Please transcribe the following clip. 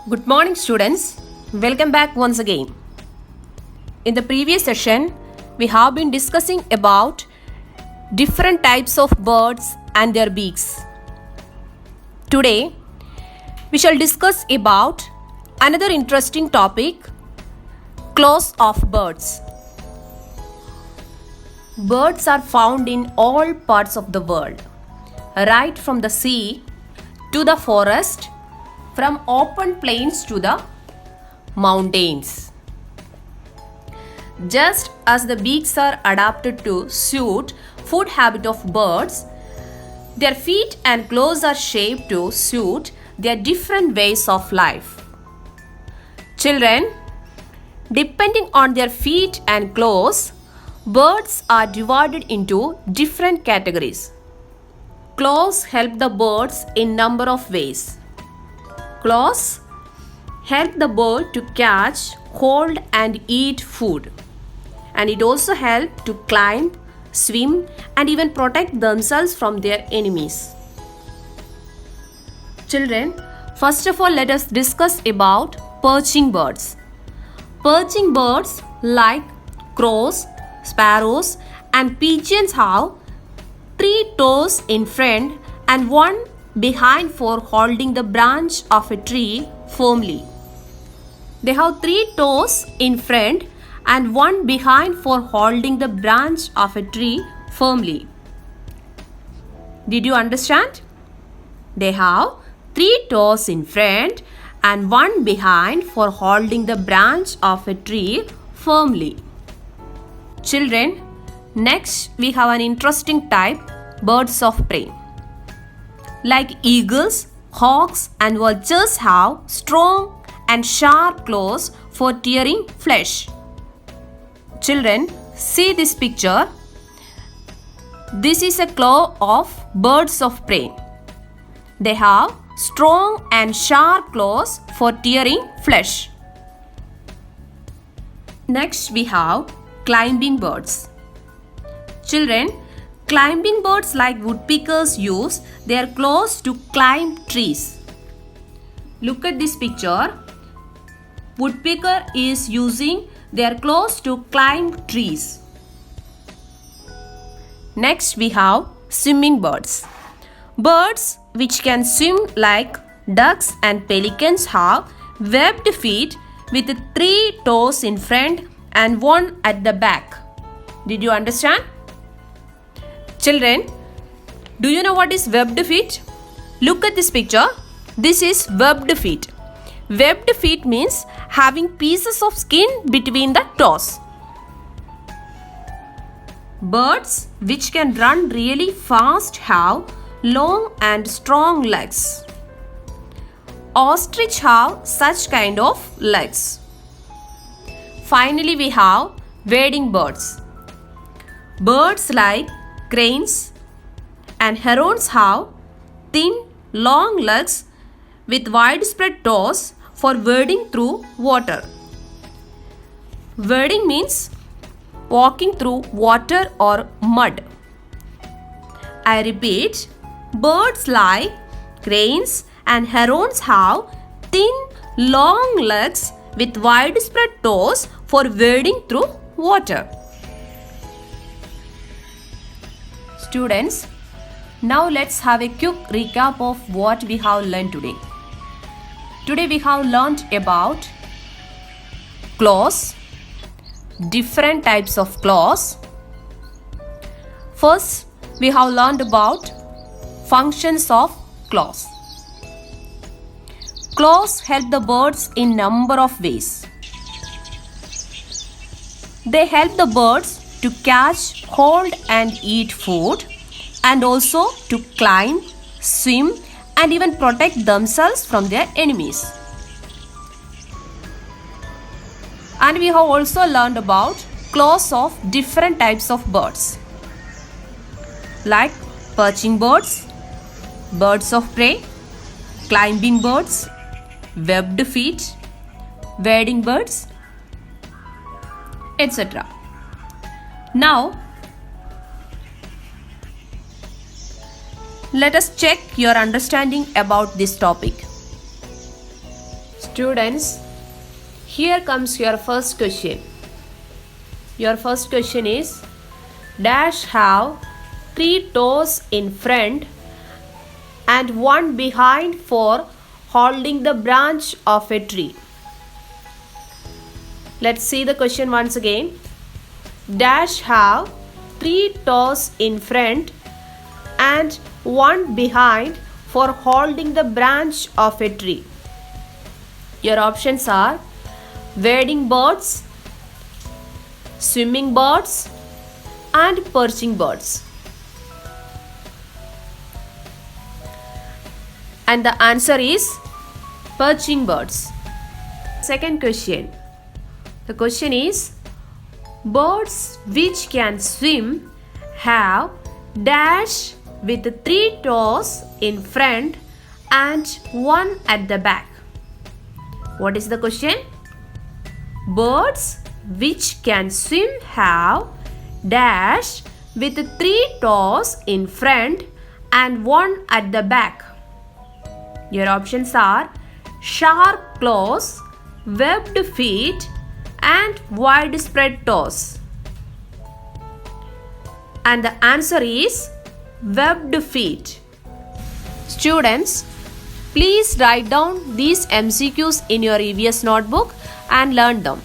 Good morning, students. Welcome back once again. In the previous session, we have been discussing about different types of birds and their beaks. Today, we shall discuss about another interesting topic, claws of birds. Birds are found in all parts of the world, right from the sea to the forest, from open plains to the mountains. Just as the beaks are adapted to suit food habit of birds, their feet and claws are shaped to suit their different ways of life. Children, depending on their feet and claws, birds are divided into different categories. Claws help the birds in number of ways. Claws help the bird to catch, hold and eat food. And it also helps to climb, swim and even protect themselves from their enemies. Children, first of all let us discuss about perching birds. Perching birds like crows, sparrows and pigeons have 3 toes in front and 1 behind for holding the branch of a tree firmly. They have 3 toes in front and 1 behind for holding the branch of a tree firmly. Did you understand? They have 3 toes in front and 1 behind for holding the branch of a tree firmly. Children, next we have an interesting type, birds of prey. Like eagles, hawks and vultures have strong and sharp claws for tearing flesh. Children, see this picture. This is a claw of birds of prey. They have strong and sharp claws for tearing flesh. Next we have climbing birds. Children, climbing birds like woodpeckers use their claws to climb trees. Look at this picture. Woodpecker is using their claws to climb trees. Next we have swimming birds. Birds which can swim like ducks and pelicans have webbed feet with 3 toes in front and 1 at the back. Did you understand? Children, do you know what is webbed feet? Look at this picture. This is webbed feet. Webbed feet means having pieces of skin between the toes. Birds which can run really fast have long and strong legs. Ostrich have such kind of legs. Finally, we have wading birds. Birds like cranes and herons have thin, long legs with widespread toes for wading through water. Wading means walking through water or mud. I repeat, birds like cranes and herons have thin, long legs with widespread toes for wading through water. Students, now let's have a quick recap of what we have learned today. Today we have learned about claws, different types of claws. First, we have learned about functions of claws. Claws help the birds in number of ways. They help the birds to catch, hold and eat food and also to climb, swim and even protect themselves from their enemies. And we have also learned about claws of different types of birds like perching birds, birds of prey, climbing birds, webbed feet, wading birds, etc. Now, let us check your understanding about this topic. Students, here comes your first question. Your first question is, dash have 3 toes in front and 1 behind for holding the branch of a tree. Let's see the question once again. Dash have 3 toes in front and 1 behind for holding the branch of a tree. Your options are wading birds, swimming birds, and perching birds. And the answer is perching birds. Second question. The question is, birds which can swim have dash with 3 toes in front and 1 at the back. What is the question? Birds which can swim have dash with 3 toes in front and 1 at the back. Your options are sharp claws, webbed feet, and widespread toes. And the answer is webbed feet. Students, please write down these MCQs in your EVS notebook and learn them.